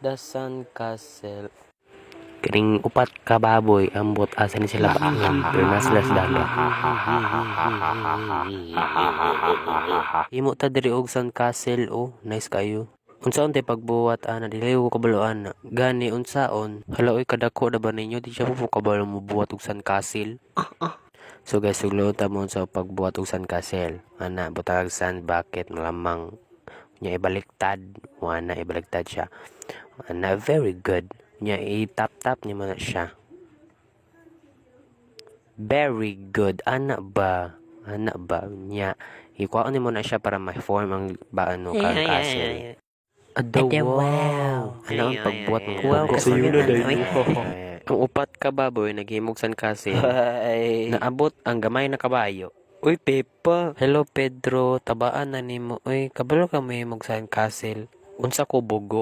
the sandcastle. Kining upat ka baboy, ambot asa ni sila baangan, pero na sila sa dagat. Himo ta diri og sandcastle, oh, nice kayo. Unsaon tay pagbuhat ana dili ko kabaloan na. Gani unsaon? Hala oy kadako na ba ninyo di siya po kabalo mo buhat og sandcastle. So guys, suglo ta mo sa pagbuhat og sandcastle. Ana butang sand bucket malamang nya ibaliktad, ana ibaliktad siya. Ana very good. Nya i-tap-tap niya man siya. Very good. Ana ba? Nya ikuha ni mo na siya para ma-form ang baano kang castle. Adaw, wow. Ano ang pagbuhat ng Wow, sa yun na Ang upat ka baboy naghimog san castle. Naabot ang gamay na kabayo. Uy, Pepa. Hello Pedro, tabaan na nimo. Uy, kabalo ka may himog san castle. Unsa ko bugo?